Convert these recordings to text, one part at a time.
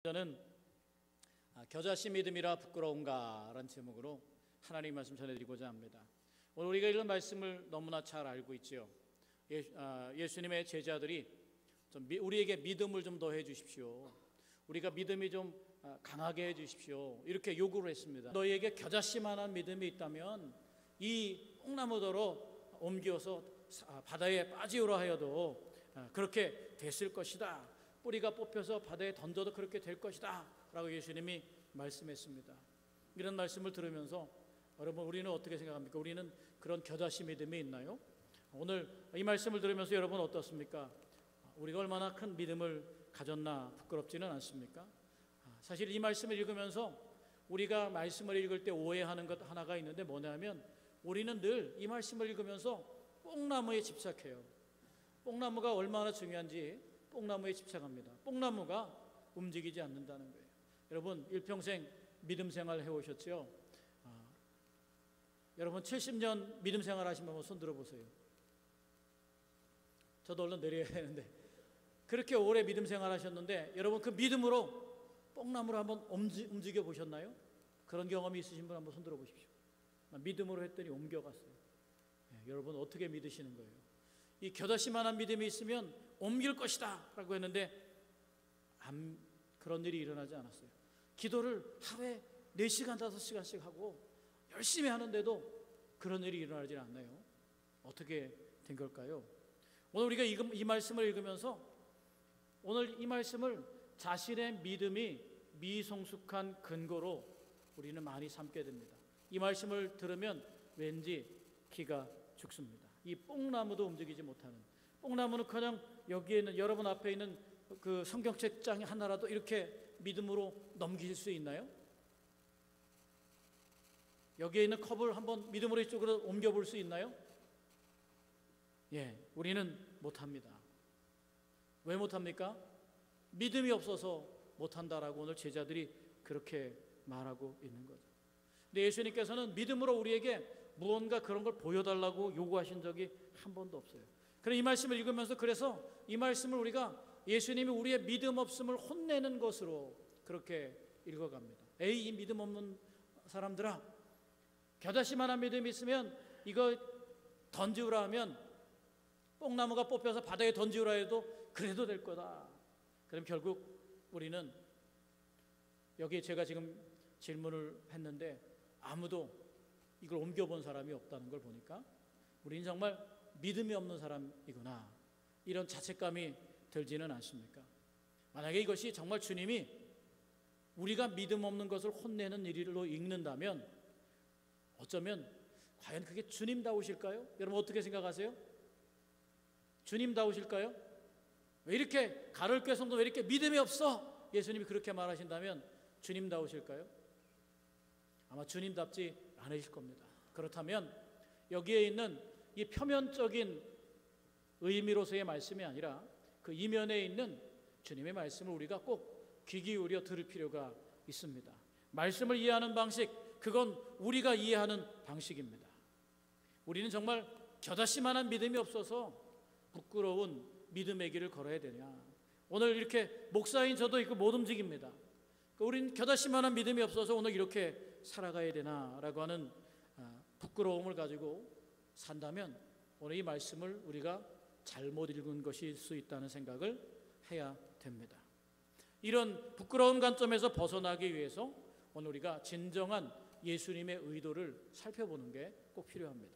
저는 겨자씨 믿음이라 부끄러운가 라는 제목으로 하나님 말씀 전해드리고자 합니다. 오늘 우리가 읽은 말씀을 너무나 잘 알고 있죠. 예수님의 제자들이 우리에게 믿음을 좀 더 해주십시오, 우리가 믿음이 좀 강하게 해주십시오, 이렇게 요구를 했습니다. 너희에게 겨자씨만한 믿음이 있다면 이 뽕나무더러 옮겨서 바다에 빠지우라 하여도 그렇게 됐을 것이다. 뿌리가 뽑혀서 바다에 던져도 그렇게 될 것이다 라고 예수님이 말씀했습니다. 이런 말씀을 들으면서 여러분, 우리는 어떻게 생각합니까? 우리는 그런 겨자씨 믿음이 있나요? 오늘 이 말씀을 들으면서 여러분 어떻습니까? 우리가 얼마나 큰 믿음을 가졌나 부끄럽지는 않습니까? 사실 이 말씀을 읽으면서 우리가 말씀을 읽을 때 오해하는 것 하나가 있는데 뭐냐면, 우리는 늘 이 말씀을 읽으면서 뽕나무에 집착해요. 뽕나무가 얼마나 중요한지 뽕나무에 집착합니다. 뽕나무가 움직이지 않는다는 거예요. 여러분, 일평생 믿음 생활 해오셨죠? 여러분 70년 믿음 생활 하신 분 손 들어보세요. 저도 얼른 내려야 되는데, 그렇게 오래 믿음 생활 하셨는데 여러분 그 믿음으로 뽕나무를 한번 움직여 보셨나요? 그런 경험이 있으신 분 한번 손 들어보십시오. 믿음으로 했더니 옮겨갔어요. 여러분 어떻게 믿으시는 거예요? 이 겨자씨만한 믿음이 있으면 옮길 것이다 라고 했는데 그런 일이 일어나지 않았어요. 기도를 하루에 4시간 5시간씩 하고 열심히 하는데도 그런 일이 일어나지 않나요? 어떻게 된 걸까요? 오늘 우리가 이 말씀을 읽으면서 오늘 이 말씀을 자신의 믿음이 미성숙한 근거로 우리는 많이 삼게 됩니다. 이 말씀을 들으면 왠지 기가 죽습니다. 이 뽕나무도 움직이지 못하는, 뽕나무는 그냥 여기에 있는, 여러분 앞에 있는 그 성경책 장 하나라도 이렇게 믿음으로 넘길 수 있나요? 여기에 있는 컵을 한번 믿음으로 이쪽으로 옮겨볼 수 있나요? 우리는 못합니다. 왜 못합니까? 믿음이 없어서 못한다라고 오늘 제자들이 그렇게 말하고 있는 거죠. 근데 예수님께서는 믿음으로 우리에게 무언가 그런 걸 보여달라고 요구하신 적이 한 번도 없어요. 그래서 이 말씀을 읽으면서, 그래서 이 말씀을 우리가 예수님이 우리의 믿음 없음을 혼내는 것으로 그렇게 읽어갑니다. 에이, 이 믿음 없는 사람들아, 겨자씨만한 믿음이 있으면 이거 던지우라 하면, 뽕나무가 뽑혀서 바다에 던지우라 해도 그래도 될 거다. 그럼 결국 우리는, 여기에 제가 지금 질문을 했는데 아무도 이걸 옮겨본 사람이 없다는 걸 보니까 우리는 정말 믿음이 없는 사람이구나, 이런 자책감이 들지는 않습니까? 만약에 이것이 정말 주님이 우리가 믿음 없는 것을 혼내는 일로 읽는다면 어쩌면 과연 그게 주님다우실까요? 여러분 어떻게 생각하세요? 주님다우실까요? 왜 이렇게 가톨교 성도 왜 이렇게 믿음이 없어? 예수님이 그렇게 말하신다면 주님다우실까요? 아마 주님답지 않으실 겁니다. 그렇다면 여기에 있는 이 표면적인 의미로서의 말씀이 아니라 그 이면에 있는 주님의 말씀을 우리가 꼭 귀 기울여 들을 필요가 있습니다. 말씀을 이해하는 방식, 그건 우리가 이해하는 방식입니다. 우리는 정말 겨자씨만한 믿음이 없어서 부끄러운 믿음의 길을 걸어야 되냐? 오늘 이렇게 목사인 저도 이거 못 움직입니다. 우린 겨자씨만한 믿음이 없어서 오늘 이렇게 살아가야 되나라고 하는 부끄러움을 가지고 산다면 오늘 이 말씀을 우리가 잘못 읽은 것일 수 있다는 생각을 해야 됩니다. 이런 부끄러운 관점에서 벗어나기 위해서 오늘 우리가 진정한 예수님의 의도를 살펴보는 게 꼭 필요합니다.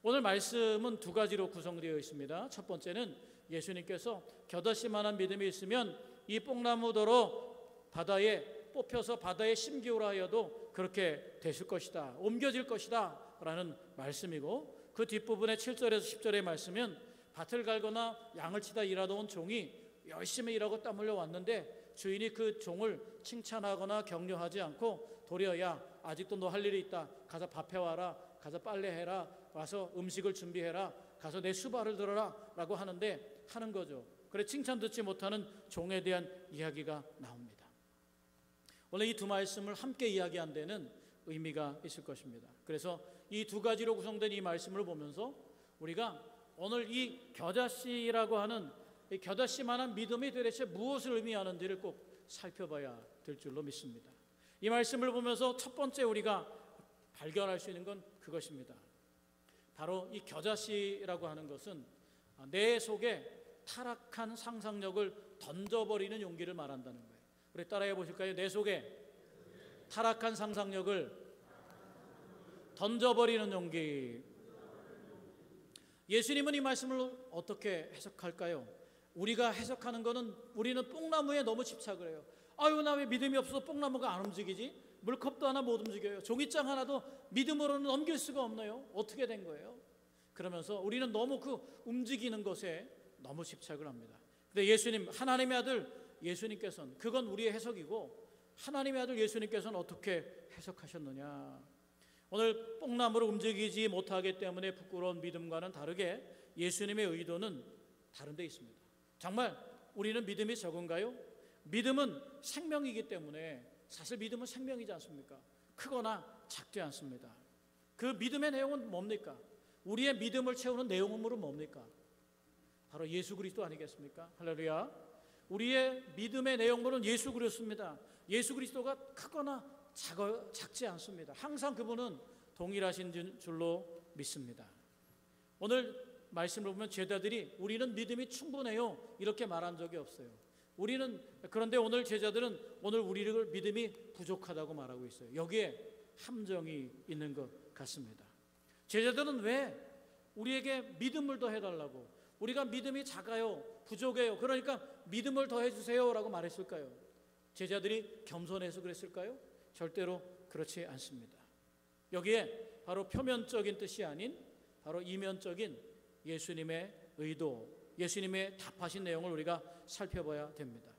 오늘 말씀은 2가지로 구성되어 있습니다. 첫 번째는 예수님께서 겨자씨만한 믿음이 있으면 이 뽕나무더러 바다에 뽑혀서 바다에 심기우라 하여도 그렇게 되실 것이다, 옮겨질 것이다 라는 말씀이고, 그 뒷부분의 7절에서 10절의 말씀은 밭을 갈거나 양을 치다 일하다 온 종이 열심히 일하고 땀 흘려 왔는데 주인이 그 종을 칭찬하거나 격려하지 않고 도리어, 야, 아직도 너 할 일이 있다, 가서 밥 해와라, 가서 빨래해라, 와서 음식을 준비해라, 가서 내 수발을 들어라 라고 하는 거죠. 그래, 칭찬 듣지 못하는 종에 대한 이야기가 나옵니다. 원래 이 두 말씀을 함께 이야기한 데는 의미가 있을 것입니다. 그래서 이 2가지로 구성된 이 말씀을 보면서 우리가 오늘 이 겨자씨라고 하는 이 겨자씨만한 믿음이 도대체 무엇을 의미하는지를 꼭 살펴봐야 될 줄로 믿습니다. 이 말씀을 보면서 첫 번째 우리가 발견할 수 있는 건 그것입니다. 바로 이 겨자씨라고 하는 것은 내 속에 타락한 상상력을 던져버리는 용기를 말한다는 거예요. 우리 따라해 보실까요? 내 속에 타락한 상상력을 던져버리는 용기. 예수님은 이 말씀을 어떻게 해석할까요? 우리가 해석하는 거는 우리는 뽕나무에 너무 집착을 해요. 아유, 나 왜 믿음이 없어서 뽕나무가 안 움직이지? 물컵도 하나 못 움직여요. 종이장 하나도 믿음으로는 넘길 수가 없나요? 어떻게 된 거예요? 그러면서 우리는 너무 그 움직이는 것에 너무 집착을 합니다. 근데 예수님, 하나님의 아들 예수님께서는, 그건 우리의 해석이고, 하나님의 아들 예수님께서는 어떻게 해석하셨느냐? 오늘 뽕나무를 움직이지 못하기 때문에 부끄러운 믿음과는 다르게 예수님의 의도는 다른 데 있습니다. 정말 우리는 믿음이 적은가요? 믿음은 생명이기 때문에, 사실 믿음은 생명이지 않습니까? 크거나 작지 않습니다. 그 믿음의 내용은 뭡니까? 우리의 믿음을 채우는 내용으로 뭡니까? 바로 예수 그리스도 아니겠습니까? 할렐루야. 우리의 믿음의 내용물은 예수 그리스도입니다. 예수 그리스도가 크거나 작지 않습니다. 항상 그분은 동일하신 줄로 믿습니다. 오늘 말씀을 보면 제자들이 우리는 믿음이 충분해요 이렇게 말한 적이 없어요. 그런데 오늘 제자들은 오늘 우리를 믿음이 부족하다고 말하고 있어요. 여기에 함정이 있는 것 같습니다. 제자들은 왜 우리에게 믿음을 더 해달라고, 우리가 믿음이 작아요, 부족해요, 그러니까 믿음을 더 해주세요 라고 말했을까요? 제자들이 겸손해서 그랬을까요? 절대로 그렇지 않습니다. 여기에 바로 표면적인 뜻이 아닌 바로 이면적인 예수님의 의도, 예수님의 답하신 내용을 우리가 살펴봐야 됩니다.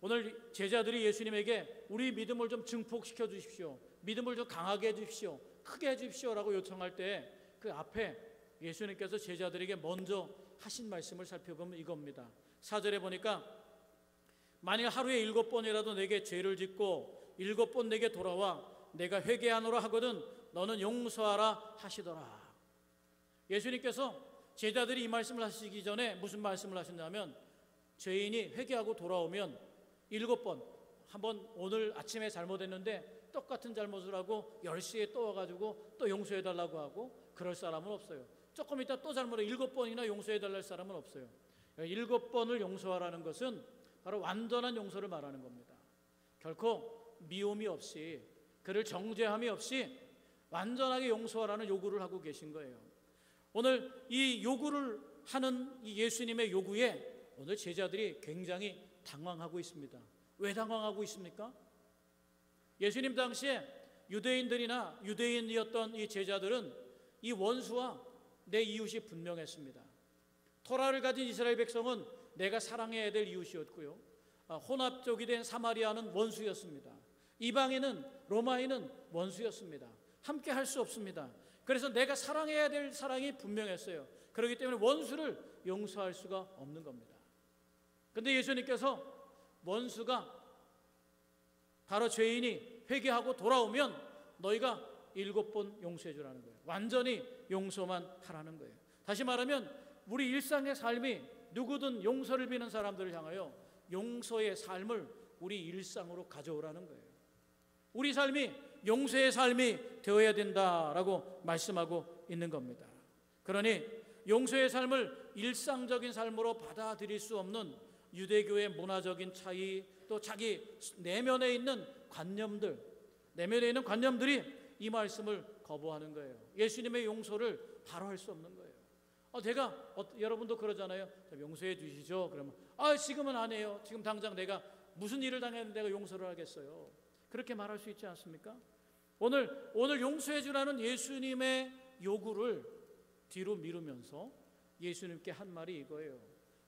오늘 제자들이 예수님에게 우리 믿음을 좀 증폭시켜 주십시오, 믿음을 좀 강하게 해 주십시오, 크게 해 주십시오 라고 요청할 때 그 앞에 예수님께서 제자들에게 먼저 하신 말씀을 살펴보면 이겁니다. 4절에 보니까 만일 하루에 7번이라도 내게 죄를 짓고 7번 내게 돌아와 내가 회개하노라 하거든 너는 용서하라 하시더라. 예수님께서 제자들이 이 말씀을 하시기 전에 무슨 말씀을 하셨냐면, 죄인이 회개하고 돌아오면 7번, 한번 오늘 아침에 잘못했는데 똑같은 잘못을 하고 10시에 또 와가지고 또 용서해달라고 하고 그럴 사람은 없어요. 조금 이따 또 잘못해 7번이나 용서해달랄 사람은 없어요. 7번을 용서하라는 것은 바로 완전한 용서를 말하는 겁니다. 결코 미움이 없이, 그를 정죄함이 없이 완전하게 용서하라는 요구를 하고 계신 거예요. 오늘 이 요구를 하는 이 예수님의 요구에 오늘 제자들이 굉장히 당황하고 있습니다. 왜 당황하고 있습니까? 예수님 당시에 유대인들이나 유대인이었던 이 제자들은 이 원수와 내 이웃이 분명했습니다. 토라를 가진 이스라엘 백성은 내가 사랑해야 될 이웃이었고요, 혼합족이 된 사마리아는 원수였습니다. 이방인은, 로마인은 원수였습니다. 함께 할 수 없습니다. 그래서 내가 사랑해야 될 사랑이 분명했어요. 그렇기 때문에 원수를 용서할 수가 없는 겁니다. 그런데 예수님께서 원수가, 바로 죄인이 회개하고 돌아오면 너희가 7번 용서해 주라는 거예요. 완전히 용서만 하라는 거예요. 다시 말하면 우리 일상의 삶이 누구든 용서를 비는 사람들을 향하여 용서의 삶을 우리 일상으로 가져오라는 거예요. 우리 삶이 용서의 삶이 되어야 된다라고 말씀하고 있는 겁니다. 그러니 용서의 삶을 일상적인 삶으로 받아들일 수 없는 유대교의 문화적인 차이, 또 자기 내면에 있는 관념들, 내면에 있는 관념들이 이 말씀을 거부하는 거예요. 예수님의 용서를 바로 할 수 없는 거예요. 여러분도 그러잖아요. 용서해 주시죠. 그러면 지금은 안 해요. 지금 당장 내가 무슨 일을 당했는데 내가 용서를 하겠어요. 그렇게 말할 수 있지 않습니까? 오늘 용서해 주라는 예수님의 요구를 뒤로 미루면서 예수님께 한 말이 이거예요.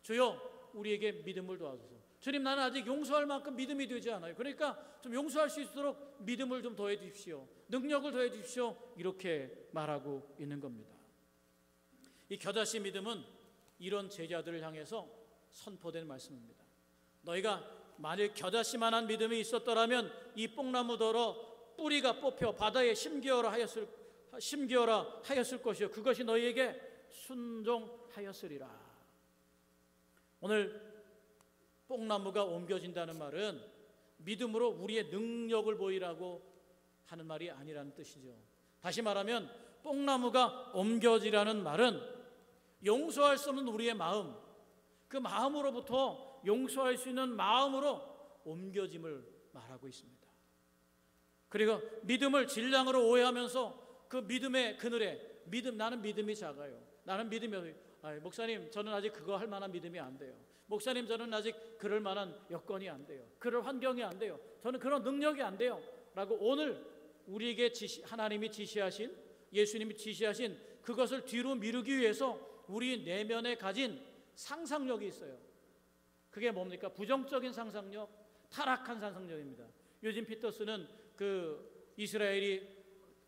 주여, 우리에게 믿음을 도와주소서. 주님, 나는 아직 용서할 만큼 믿음이 되지 않아요. 그러니까 좀 용서할 수 있도록 믿음을 좀 더해 주십시오. 능력을 더해 주십시오. 이렇게 말하고 있는 겁니다. 이 겨자씨 믿음은 이런 제자들을 향해서 선포된 말씀입니다. 너희가 만일 겨자씨만한 믿음이 있었더라면 이 뽕나무더러 뿌리가 뽑혀 바다에 심기어라 하였을 것이요 그것이 너희에게 순종하였으리라. 오늘 뽕나무가 옮겨진다는 말은 믿음으로 우리의 능력을 보이라고 하는 말이 아니라는 뜻이죠. 다시 말하면 뽕나무가 옮겨지라는 말은 용서할 수 없는 우리의 마음, 그 마음으로부터 용서할 수 있는 마음으로 옮겨짐을 말하고 있습니다. 그리고 믿음을 질량으로 오해하면서 그 믿음의 그늘에 나는 믿음이 작아요. 나는 믿음이 목사님 저는 아직 그거 할 만한 믿음이 안 돼요. 목사님 저는 아직 그럴 만한 여건이 안 돼요. 그럴 환경이 안 돼요. 저는 그런 능력이 안 돼요. 라고 오늘 우리에게 하나님이 지시하신, 예수님이 지시하신 그것을 뒤로 미루기 위해서 우리 내면에 가진 상상력이 있어요. 그게 뭡니까? 부정적인 상상력, 타락한 상상력입니다. 요즘 피터스는 그 이스라엘이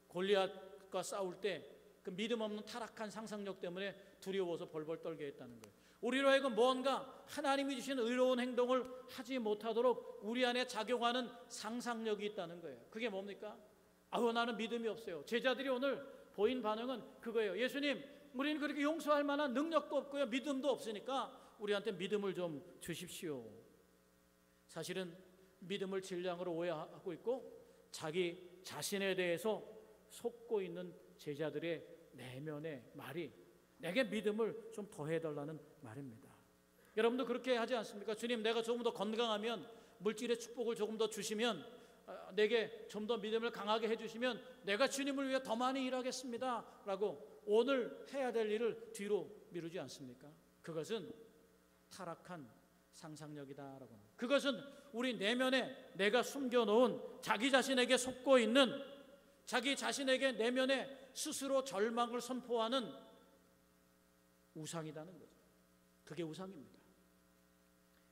골리앗과 싸울 때 그 믿음 없는 타락한 상상력 때문에 두려워서 벌벌 떨게 했다는 거예요. 우리로 하여금 뭔가 하나님이 주신 의로운 행동을 하지 못하도록 우리 안에 작용하는 상상력이 있다는 거예요. 그게 뭡니까? 나는 믿음이 없어요. 제자들이 오늘 보인 반응은 그거예요. 예수님, 우리는 그렇게 용서할 만한 능력도 없고요, 믿음도 없으니까 우리한테 믿음을 좀 주십시오. 사실은 믿음을 질량으로 오해하고 있고 자기 자신에 대해서 속고 있는 제자들의 내면의 말이 내게 믿음을 좀 더해달라는 말입니다. 여러분도 그렇게 하지 않습니까? 주님, 내가 조금 더 건강하면, 물질의 축복을 조금 더 주시면, 내게 좀 더 믿음을 강하게 해주시면 내가 주님을 위해 더 많이 일하겠습니다 라고 오늘 해야 될 일을 뒤로 미루지 않습니까? 그것은 타락한 상상력이다라고 합니다. 그것은 우리 내면에 내가 숨겨놓은 자기 자신에게 속고 있는, 자기 자신에게 내면에 스스로 절망을 선포하는 우상이라는 거죠. 그게 우상입니다.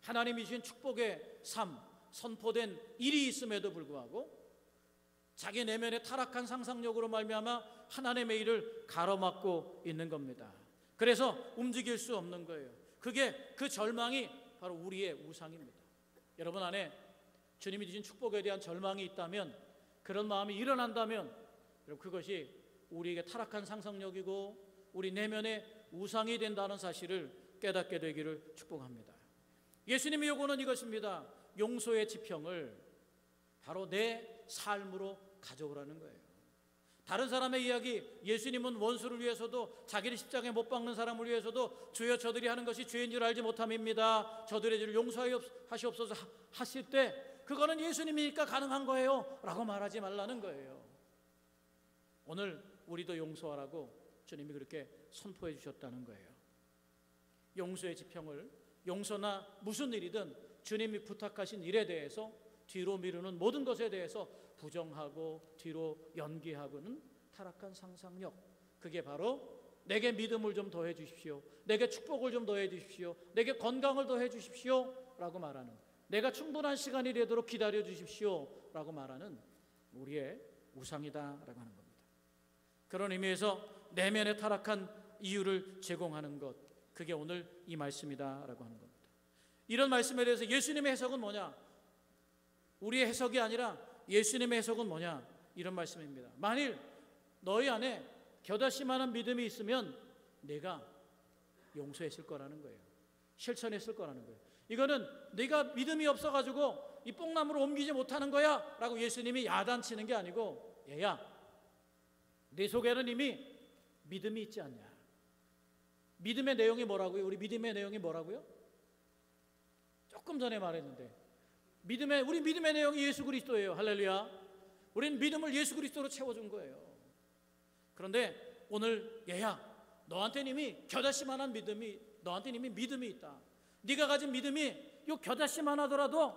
하나님이 주신 축복의 삶, 선포된 일이 있음에도 불구하고 자기 내면의 타락한 상상력으로 말미암아 하나님의 일을 가로막고 있는 겁니다. 그래서 움직일 수 없는 거예요. 그 절망이 바로 우리의 우상입니다. 여러분 안에 주님이 주신 축복에 대한 절망이 있다면, 그런 마음이 일어난다면 여러분 그것이 우리에게 타락한 상상력이고 우리 내면의 우상이 된다는 사실을 깨닫게 되기를 축복합니다. 예수님의 요구는 이것입니다. 용서의 지평을 바로 내 삶으로 가져오라는 거예요. 다른 사람의 이야기, 예수님은 원수를 위해서도, 자기를 십자가에 못 박는 사람을 위해서도 주여 저들이 하는 것이 죄인 줄 알지 못함입니다, 저들의 죄를 용서하시옵소서 하실 때 그거는 예수님이니까 가능한 거예요 라고 말하지 말라는 거예요. 오늘 우리도 용서하라고 주님이 그렇게 선포해 주셨다는 거예요. 용서의 지평을, 용서나 무슨 일이든 주님이 부탁하신 일에 대해서 뒤로 미루는 모든 것에 대해서 부정하고 뒤로 연기하고는 타락한 상상력, 그게 바로 내게 믿음을 좀 더해 주십시오, 내게 축복을 좀 더해 주십시오, 내게 건강을 더해 주십시오 라고 말하는, 내가 충분한 시간이 되도록 기다려 주십시오 라고 말하는 우리의 우상이다라고 하는 겁니다. 그런 의미에서 내면의 타락한 이유를 제공하는 것, 그게 오늘 이 말씀이다라고 하는 겁니다. 이런 말씀에 대해서 예수님의 해석은 뭐냐? 우리의 해석이 아니라 예수님의 해석은 뭐냐? 이런 말씀입니다. 만일 너희 안에 겨다시만한 믿음이 있으면 내가 용서했을 거라는 거예요. 실천했을 거라는 거예요. 이거는 네가 믿음이 없어가지고 이 뽕나무로 옮기지 못하는 거야 라고 예수님이 야단치는 게 아니고, 얘야, 네 속에는 이미 믿음이 있지 않냐? 믿음의 내용이 뭐라고요? 우리 믿음의 내용이 뭐라고요? 조금 전에 말했는데 우리 믿음의 내용이 예수 그리스도예요. 할렐루야. 우리는 믿음을 예수 그리스도로 채워준 거예요. 그런데 오늘 얘야, 너한테는 이미 겨자씨만한 믿음이, 너한테는 이미 믿음이 있다. 네가 가진 믿음이 요 겨자씨만 하더라도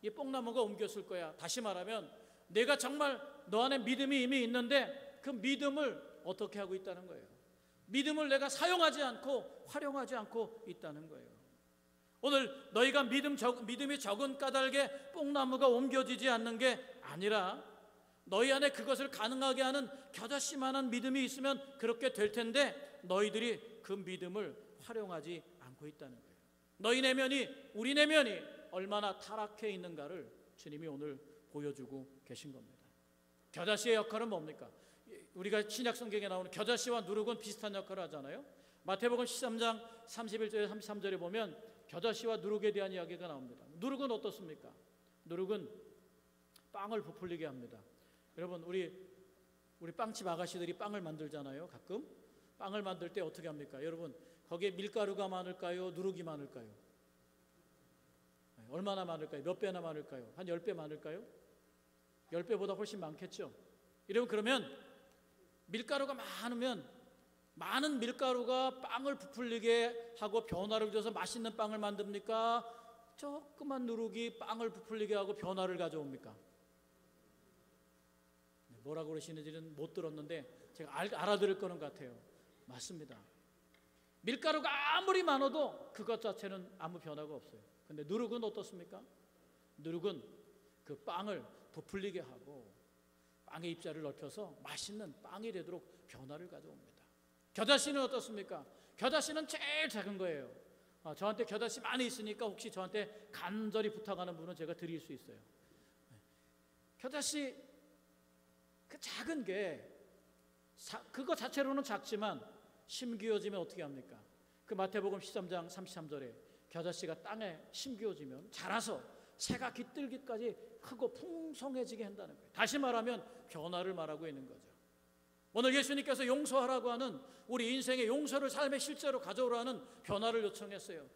이 뽕나무가 옮겼을 거야. 다시 말하면 내가 정말 너 안에 믿음이 이미 있는데 그 믿음을 어떻게 하고 있다는 거예요? 믿음을 내가 사용하지 않고 활용하지 않고 있다는 거예요. 오늘 너희가 믿음이 적은 까닭에 뽕나무가 옮겨지지 않는 게 아니라 너희 안에 그것을 가능하게 하는 겨자씨만한 믿음이 있으면 그렇게 될 텐데 너희들이 그 믿음을 활용하지 않고 있다는 거예요. 너희 내면이, 우리 내면이 얼마나 타락해 있는가를 주님이 오늘 보여주고 계신 겁니다. 겨자씨의 역할은 뭡니까? 우리가 신약 성경에 나오는 겨자씨와 누룩은 비슷한 역할을 하잖아요. 마태복음 13장 31절에 33절에 보면 겨자씨와 누룩에 대한 이야기가 나옵니다. 누룩은 어떻습니까? 누룩은 빵을 부풀리게 합니다. 여러분, 우리 빵집 아가씨들이 빵을 만들잖아요. 가끔 빵을 만들 때 어떻게 합니까? 여러분, 거기에 밀가루가 많을까요? 누룩이 많을까요? 얼마나 많을까요? 몇 배나 많을까요? 한 10배 많을까요? 10배보다 훨씬 많겠죠. 그러면 밀가루가 많으면 많은 밀가루가 빵을 부풀리게 하고 변화를 줘서 맛있는 빵을 만듭니까? 조그만 누룩이 빵을 부풀리게 하고 변화를 가져옵니까? 뭐라고 그러시는지는 못 들었는데 제가 알아들을 거는 같아요. 맞습니다. 밀가루가 아무리 많아도 그것 자체는 아무 변화가 없어요. 근데 누룩은 어떻습니까? 누룩은 그 빵을 부풀리게 하고 빵의 입자를 넓혀서 맛있는 빵이 되도록 변화를 가져옵니다. 겨자씨는 어떻습니까? 겨자씨는 제일 작은 거예요. 저한테 겨자씨 많이 있으니까 혹시 저한테 간절히 부탁하는 분은 제가 드릴 수 있어요. 겨자씨 그 작은 게 그거 자체로는 작지만 심기어지면 어떻게 합니까? 그 마태복음 13장 33절에 겨자씨가 땅에 심기어지면 자라서 새가 깃들기까지 크고 풍성해지게 한다는 거예요. 다시 말하면 변화를 말하고 있는 거죠. 오늘 예수님께서 용서하라고 하는 우리 인생의 용서를 삶의 실제로 가져오라는 변화를 요청했어요.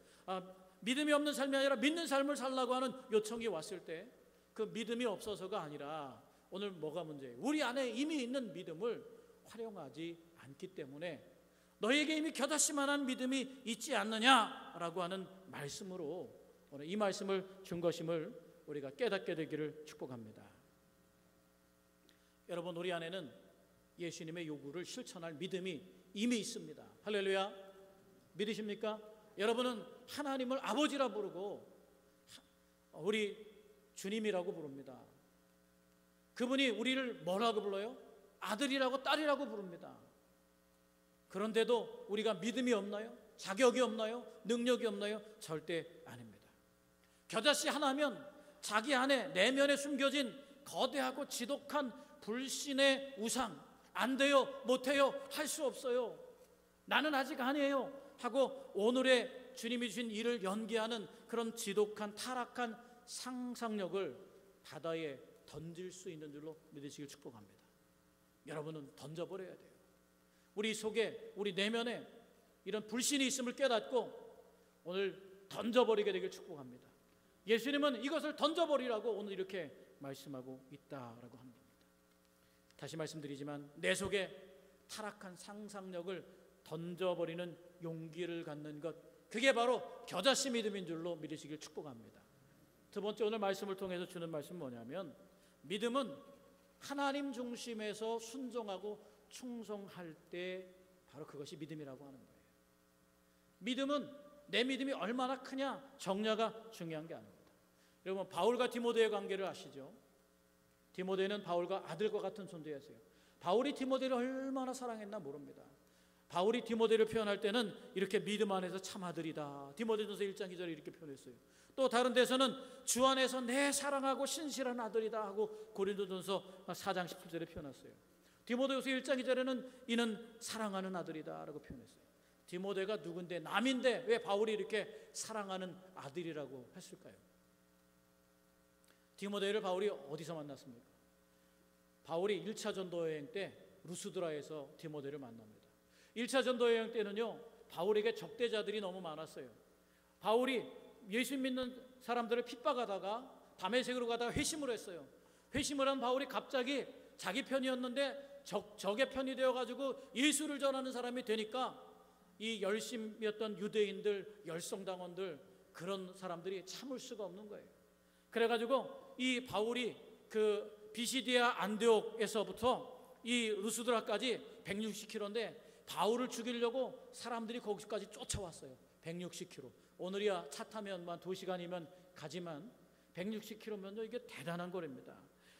믿음이 없는 삶이 아니라 믿는 삶을 살라고 하는 요청이 왔을 때 그 믿음이 없어서가 아니라 오늘 뭐가 문제예요? 우리 안에 이미 있는 믿음을 활용하지 않기 때문에 너에게 이미 겨자씨만한 믿음이 있지 않느냐라고 하는 말씀으로 오늘 이 말씀을 준 것임을 우리가 깨닫게 되기를 축복합니다. 여러분, 우리 안에는 예수님의 요구를 실천할 믿음이 이미 있습니다. 할렐루야. 믿으십니까? 여러분은 하나님을 아버지라 부르고 우리 주님이라고 부릅니다. 그분이 우리를 뭐라고 불러요? 아들이라고 딸이라고 부릅니다. 그런데도 우리가 믿음이 없나요? 자격이 없나요? 능력이 없나요? 절대 아닙니다. 겨자씨 하나면 자기 안에 내면에 숨겨진 거대하고 지독한 불신의 우상, 안 돼요, 못해요, 할 수 없어요, 나는 아직 아니에요 하고 오늘의 주님이 주신 일을 연기하는 그런 지독한 타락한 상상력을 바다에 던질 수 있는 줄로 믿으시길 축복합니다. 여러분은 던져버려야 돼요. 우리 속에, 우리 내면에 이런 불신이 있음을 깨닫고 오늘 던져버리게 되길 축복합니다. 예수님은 이것을 던져버리라고 오늘 이렇게 말씀하고 있다라고 합니다. 다시 말씀드리지만 내 속에 타락한 상상력을 던져버리는 용기를 갖는 것, 그게 바로 겨자씨 믿음인 줄로 믿으시길 축복합니다. 두 번째, 오늘 말씀을 통해서 주는 말씀은 뭐냐면 믿음은 하나님 중심에서 순종하고 충성할 때 바로 그것이 믿음이라고 하는 거예요. 믿음은 내 믿음이 얼마나 크냐 정량가 중요한 게 아닙니다. 여러분, 바울과 디모데의 관계를 아시죠? 디모데는 바울과 아들과 같은 존재였어요. 바울이 디모데를 얼마나 사랑했나 모릅니다. 바울이 디모데를 표현할 때는 이렇게 믿음 안에서 참 아들이다. 디모데전서 1장 2절에 이렇게 표현했어요. 또 다른 데서는 주 안에서 내 사랑하고 신실한 아들이다 하고 고린도전서 4장 17절에 표현했어요. 디모데후서 1장 2절에는 이는 사랑하는 아들이다 라고 표현했어요. 디모데가 누군데, 남인데 왜 바울이 이렇게 사랑하는 아들이라고 했을까요? 디모데를 바울이 어디서 만났습니까? 바울이 1차 전도 여행 때 루스드라에서 디모데를 만납니다. 1차 전도 여행 때는요, 바울에게 적대자들이 너무 많았어요. 바울이 예수 믿는 사람들을 핍박하다가 다메섹으로 가다가 회심을 했어요. 회심을 한 바울이 갑자기 자기 편이었는데 적의 편이 되어가지고 예수를 전하는 사람이 되니까 이 열심이었던 유대인들, 열성당원들, 그런 사람들이 참을 수가 없는 거예요. 그래가지고 이 바울이 그 비시디아 안디옥에서부터 이 루스드라까지 160km인데 바울을 죽이려고 사람들이 거기까지 쫓아왔어요. 160km. 오늘이야 차 타면만 2시간이면 가지만 160km면요, 이게 대단한 거리입니다.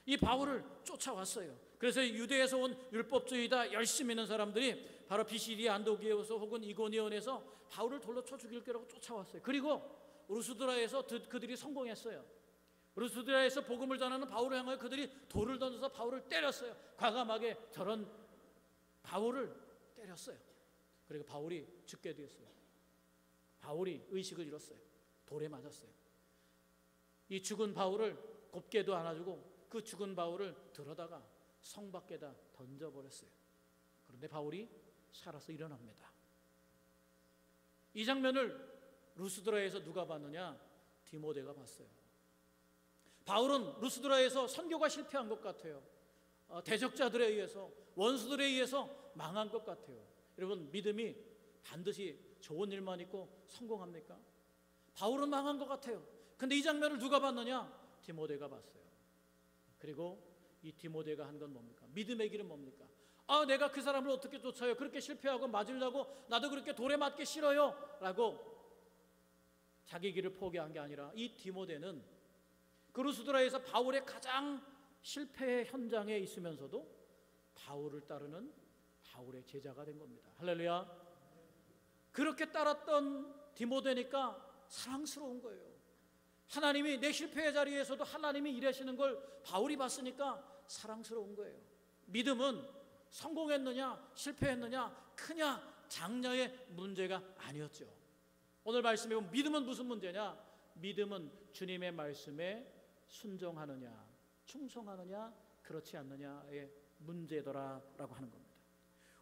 이 바울을 쫓아왔어요. 그래서 유대에서 온 율법주의다 열심히 있는 사람들이 바로 비시디아 안디옥에서 혹은 이고니온에서 바울을 돌로 쳐 죽일 거라고 쫓아왔어요. 그리고 루스드라에서 그들이 성공했어요. 루스드라에서 복음을 전하는 바울을 향하여 그들이 돌을 던져서 바울을 때렸어요. 과감하게 저런 바울을 때렸어요. 그리고 바울이 죽게 되었어요. 바울이 의식을 잃었어요. 돌에 맞았어요. 이 죽은 바울을 곱게도 안아주고 그 죽은 바울을 들어다가 성 밖에다 던져버렸어요. 그런데 바울이 살아서 일어납니다. 이 장면을 루스드라에서 누가 봤느냐? 디모데가 봤어요. 바울은 루스드라에서 선교가 실패한 것 같아요. 대적자들에 의해서, 원수들에 의해서 망한 것 같아요. 여러분, 믿음이 반드시 좋은 일만 있고 성공합니까? 바울은 망한 것 같아요. 근데 이 장면을 누가 봤느냐? 디모데가 봤어요. 그리고 이 디모데가 한 건 뭡니까? 믿음의 길은 뭡니까? 내가 그 사람을 어떻게 쫓아요? 그렇게 실패하고 맞으려고 나도 그렇게 돌에 맞기 싫어요 라고 자기 길을 포기한 게 아니라 이 디모데는 그 루스드라에서 바울의 가장 실패의 현장에 있으면서도 바울을 따르는 바울의 제자가 된 겁니다. 할렐루야. 그렇게 따랐던 디모데니까 사랑스러운 거예요. 하나님이 내 실패의 자리에서도 하나님이 일하시는 걸 바울이 봤으니까 사랑스러운 거예요. 믿음은 성공했느냐 실패했느냐 크냐 작냐의 문제가 아니었죠. 오늘 말씀에 보면 믿음은 무슨 문제냐? 믿음은 주님의 말씀에 순종하느냐 충성하느냐 그렇지 않느냐의 문제더라라고 하는 겁니다.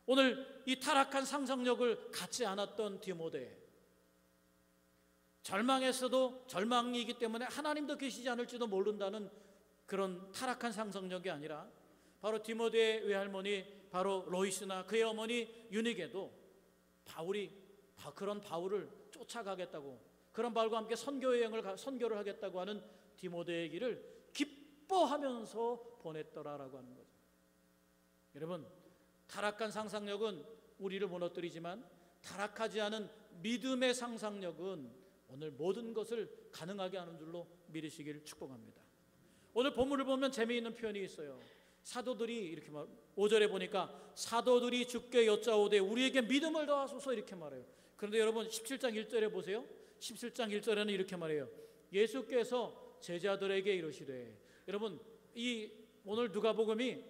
오늘 이 타락한 상상력을 갖지 않았던 디모데, 절망했어도 절망이기 때문에 하나님도 계시지 않을지도 모른다는 그런 타락한 상상력이 아니라 바로 디모데의 외할머니 바로 로이스나 그의 어머니 유니게도 바울이 그런 바울을 쫓아가겠다고, 그런 바울과 함께 선교를 하겠다고 하는 디모데의 길을 기뻐하면서 보냈더라라고 하는 거죠. 여러분, 타락한 상상력은 우리를 무너뜨리지만 타락하지 않은 믿음의 상상력은 오늘 모든 것을 가능하게 하는 줄로 믿으시기를 축복합니다. 오늘 본문을 보면 재미있는 표현이 있어요. 사도들이 이렇게 5절에 보니까 사도들이 주께 여짜오되 우리에게 믿음을 더하소서 이렇게 말해요. 그런데 여러분 17장 1절에 보세요. 17장 1절에는 이렇게 말해요. 예수께서 제자들에게 이르시되, 여러분 이 오늘 누가복음이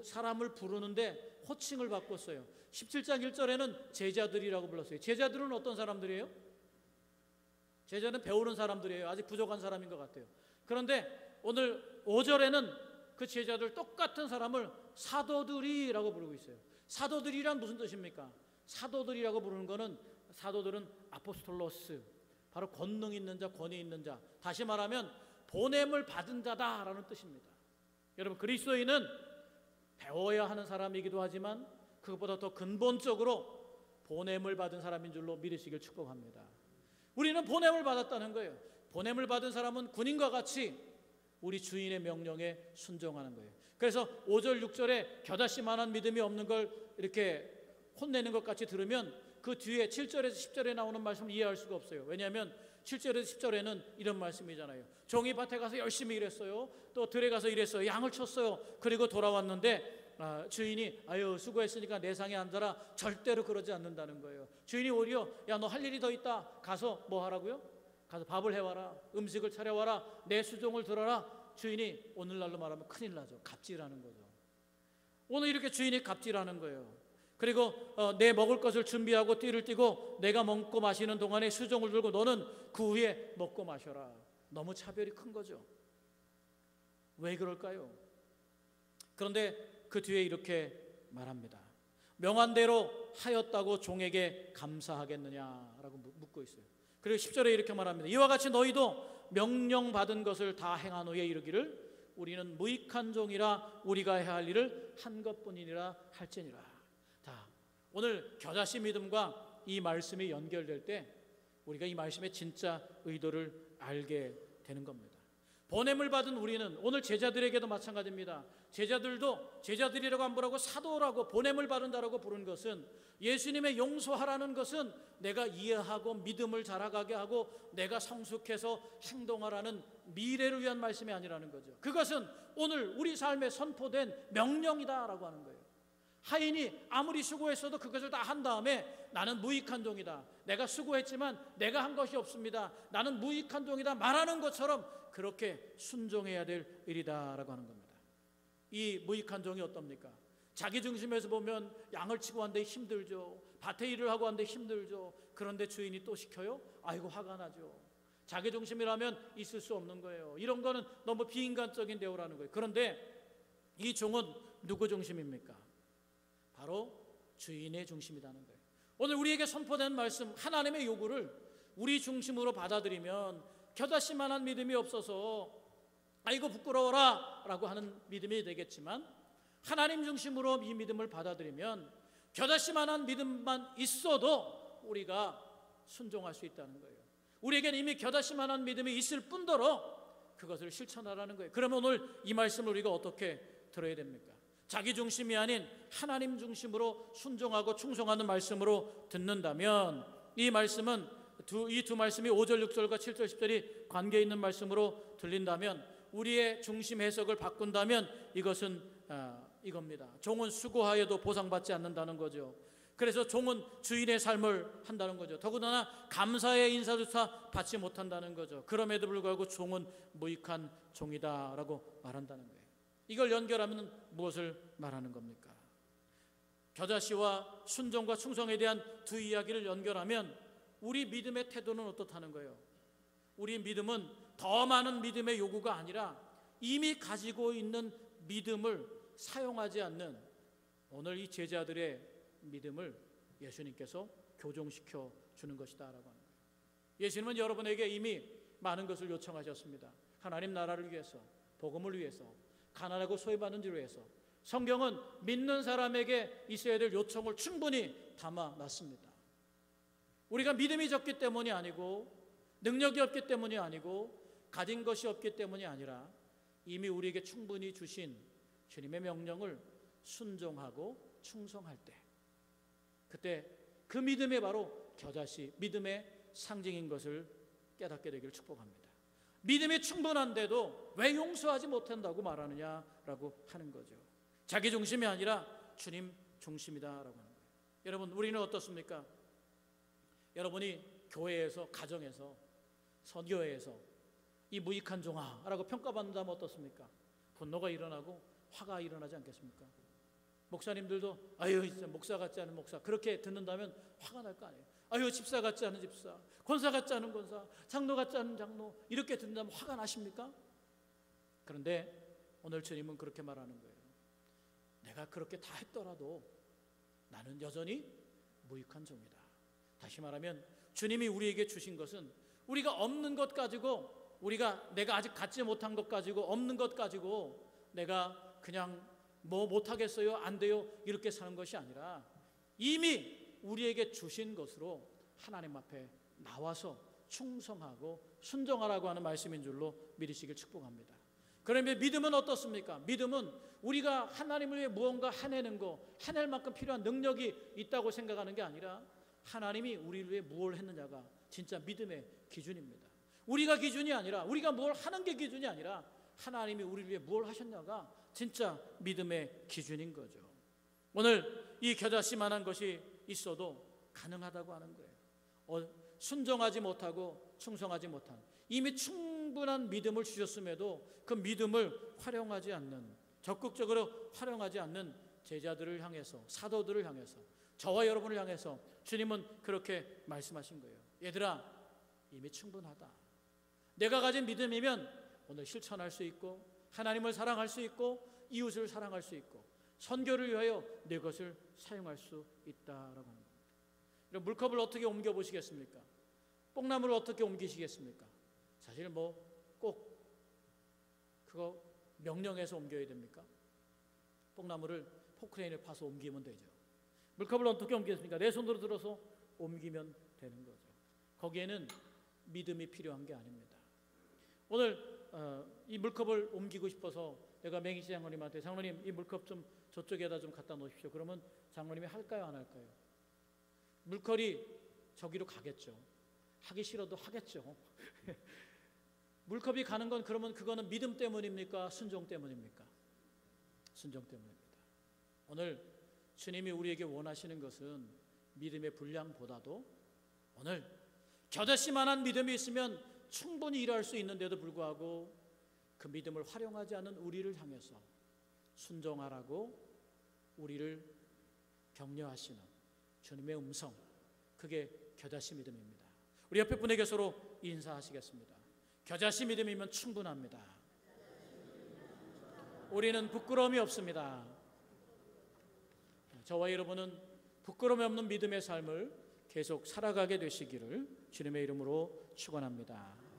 사람을 부르는데 호칭을 바꿨어요. 17장 1절에는 제자들이라고 불렀어요. 제자들은 어떤 사람들이에요? 제자는 배우는 사람들이에요. 아직 부족한 사람인 것 같아요. 그런데 오늘 5절에는 그 제자들 똑같은 사람을 사도들이라고 부르고 있어요. 사도들이란 무슨 뜻입니까? 사도들이라고 부르는 거는, 사도들은 아포스톨로스, 바로 권능 있는 자, 권위 있는 자, 다시 말하면 보냄을 받은 자다라는 뜻입니다. 여러분, 그리스도인은 배워야 하는 사람이기도 하지만 그것보다 더 근본적으로 보냄을 받은 사람인 줄로 믿으시길 축복합니다. 우리는 보냄을 받았다는 거예요. 보냄을 받은 사람은 군인과 같이 우리 주인의 명령에 순종하는 거예요. 그래서 5절 6절에 겨자씨만한 믿음이 없는 걸 이렇게 혼내는 것 같이 들으면 그 뒤에 7절에서 10절에 나오는 말씀을 이해할 수가 없어요. 왜냐하면 7절에서 10절에는 이런 말씀이잖아요. 종이 밭에 가서 열심히 일했어요. 또 들에 가서 일했어요. 양을 쳤어요. 그리고 돌아왔는데 주인이 아유 수고했으니까 내 상에 앉아라. 절대로 그러지 않는다는 거예요. 주인이 오히려 야 너 할 일이 더 있다. 가서 뭐 하라고요? 가서 밥을 해와라. 음식을 차려와라. 내 수종을 들어라. 주인이 오늘날로 말하면 큰일 나죠. 갑질하는 거죠. 오늘 이렇게 주인이 갑질하는 거예요. 그리고 내 먹을 것을 준비하고 띠를 띠고 내가 먹고 마시는 동안에 수종을 들고 너는 그 후에 먹고 마셔라. 너무 차별이 큰 거죠. 왜 그럴까요? 그런데 그 뒤에 이렇게 말합니다. 명한 대로 하였다고 종에게 감사하겠느냐라고 묻고 있어요. 그리고 10절에 이렇게 말합니다. 이와 같이 너희도 명령받은 것을 다 행한 후에 이르기를 우리는 무익한 종이라 우리가 해야 할 일을 한 것뿐이니라 할지니라. 자, 오늘 겨자씨 믿음과 이 말씀이 연결될 때 우리가 이 말씀의 진짜 의도를 알게 되는 겁니다. 보냄을 받은 우리는 오늘 제자들에게도 마찬가지입니다. 제자들도 제자들이라고 안 부르고 사도라고 보냄을 받은 자라고 부른 것은 예수님의 용서하라는 것은 내가 이해하고 믿음을 자라가게 하고 내가 성숙해서 행동하라는 미래를 위한 말씀이 아니라는 거죠. 그것은 오늘 우리 삶에 선포된 명령이다라고 하는 거예요. 하인이 아무리 수고했어도 그것을 다 한 다음에 나는 무익한 종이다. 내가 수고했지만 내가 한 것이 없습니다. 나는 무익한 종이다 말하는 것처럼 그렇게 순종해야 될 일이다라고 하는 겁니다. 이 무익한 종이 어떻습니까? 자기 중심에서 보면 양을 치고 하는데 힘들죠. 밭에 일을 하고 하는데 힘들죠. 그런데 주인이 또 시켜요? 아이고 화가 나죠. 자기 중심이라면 있을 수 없는 거예요. 이런 거는 너무 비인간적인 대우라는 거예요. 그런데 이 종은 누구 중심입니까? 바로 주인의 중심이라는 거예요. 오늘 우리에게 선포된 말씀, 하나님의 요구를 우리 중심으로 받아들이면 겨자씨만한 믿음이 없어서 아이고 부끄러워라 라고 하는 믿음이 되겠지만, 하나님 중심으로 이 믿음을 받아들이면 겨자씨만한 믿음만 있어도 우리가 순종할 수 있다는 거예요. 우리에게는 이미 겨자씨만한 믿음이 있을 뿐더러 그것을 실천하라는 거예요. 그러면 오늘 이 말씀을 우리가 어떻게 들어야 됩니까? 자기 중심이 아닌 하나님 중심으로 순종하고 충성하는 말씀으로 듣는다면, 이 말씀은 이 두 말씀이 5절 6절과 7절 10절이 관계 있는 말씀으로 들린다면, 우리의 중심 해석을 바꾼다면 이것은 이겁니다. 종은 수고하여도 보상받지 않는다는 거죠. 그래서 종은 주인의 삶을 한다는 거죠. 더군다나 감사의 인사조차 받지 못한다는 거죠. 그럼에도 불구하고 종은 무익한 종이다라고 말한다는 거예요. 이걸 연결하면 무엇을 말하는 겁니까? 겨자씨와 순종과 충성에 대한 두 이야기를 연결하면 우리 믿음의 태도는 어떻다는 거예요? 우리 믿음은 더 많은 믿음의 요구가 아니라 이미 가지고 있는 믿음을 사용하지 않는 오늘 이 제자들의 믿음을 예수님께서 교정시켜 주는 것이다 라고 하는 거예요. 예수님은 여러분에게 이미 많은 것을 요청하셨습니다. 하나님 나라를 위해서, 복음을 위해서, 가난하고 소외받는 자를 위해서. 성경은 믿는 사람에게 있어야 될 요청을 충분히 담아놨습니다. 우리가 믿음이 적기 때문이 아니고, 능력이 없기 때문이 아니고, 가진 것이 없기 때문이 아니라 이미 우리에게 충분히 주신 주님의 명령을 순종하고 충성할 때, 그때 그 믿음이 바로 겨자씨, 믿음의 상징인 것을 깨닫게 되기를 축복합니다. 믿음이 충분한데도 왜 용서하지 못한다고 말하느냐라고 하는 거죠. 자기 중심이 아니라 주님 중심이다라고 하는 거예요. 여러분, 우리는 어떻습니까? 여러분이 교회에서, 가정에서, 선교회에서 이 무익한 종아라고 평가받는다면 어떻습니까? 분노가 일어나고 화가 일어나지 않겠습니까? 목사님들도 아유 진짜 목사 같지 않은 목사, 그렇게 듣는다면 화가 날 거 아니에요. 아유 집사 같지 않은 집사, 권사 같지 않은 권사, 장로 같지 않은 장로, 이렇게 듣는다면 화가 나십니까? 그런데 오늘 주님은 그렇게 말하는 거예요. 내가 그렇게 다 했더라도 나는 여전히 무익한 종이다. 다시 말하면 주님이 우리에게 주신 것은 우리가 없는 것 가지고, 내가 아직 갖지 못한 것 가지고, 없는 것 가지고 내가 그냥 뭐 못하겠어요, 안 돼요, 이렇게 사는 것이 아니라 이미 우리에게 주신 것으로 하나님 앞에 나와서 충성하고 순종하라고 하는 말씀인 줄로 믿으시길 축복합니다. 그러면 믿음은 어떻습니까? 믿음은 우리가 하나님을 위해 무언가 해내는 거, 해낼 만큼 필요한 능력이 있다고 생각하는 게 아니라 하나님이 우리를 위해 무엇을 했느냐가 진짜 믿음의 기준입니다. 우리가 기준이 아니라, 우리가 뭘 하는 게 기준이 아니라 하나님이 우리를 위해 뭘 하셨냐가 진짜 믿음의 기준인 거죠. 오늘 이 겨자씨만한 것이 있어도 가능하다고 하는 거예요. 순종하지 못하고 충성하지 못한, 이미 충분한 믿음을 주셨음에도 그 믿음을 활용하지 않는, 적극적으로 활용하지 않는 제자들을 향해서, 사도들을 향해서, 저와 여러분을 향해서 주님은 그렇게 말씀하신 거예요. 얘들아, 이미 충분하다. 내가 가진 믿음이면 오늘 실천할 수 있고, 하나님을 사랑할 수 있고, 이웃을 사랑할 수 있고, 선교를 위하여 내 것을 사용할 수 있다라고 하는 겁니다. 물컵을 어떻게 옮겨 보시겠습니까? 뽕나무를 어떻게 옮기시겠습니까? 사실 꼭 그거 명령해서 옮겨야 됩니까? 뽕나무를 포크레인을 파서 옮기면 되죠. 물컵을 어떻게 옮기겠습니까? 내 손으로 들어서 옮기면 되는 거죠. 거기에는 믿음이 필요한 게 아닙니다. 오늘 이 물컵을 옮기고 싶어서 내가 맹희시 장로님한테, 장로님 이 물컵 좀 저쪽에다 좀 갖다 놓으십시오. 그러면 장로님이 할까요, 안 할까요? 물컵이 저기로 가겠죠. 하기 싫어도 하겠죠. 물컵이 가는 건, 그러면 그거는 믿음 때문입니까? 순종 때문입니까? 순종 때문입니다. 오늘 주님이 우리에게 원하시는 것은 믿음의 분량보다도, 오늘 겨자씨만한 믿음이 있으면 충분히 일할 수 있는데도 불구하고 그 믿음을 활용하지 않은 우리를 향해서 순종하라고 우리를 격려하시는 주님의 음성, 그게 겨자씨 믿음입니다. 우리 옆에 분에게 서로 인사하시겠습니다. 겨자씨 믿음이면 충분합니다. 우리는 부끄러움이 없습니다. 저와 여러분은 부끄러움이 없는 믿음의 삶을 계속 살아가게 되시기를 주님의 이름으로 축원합니다.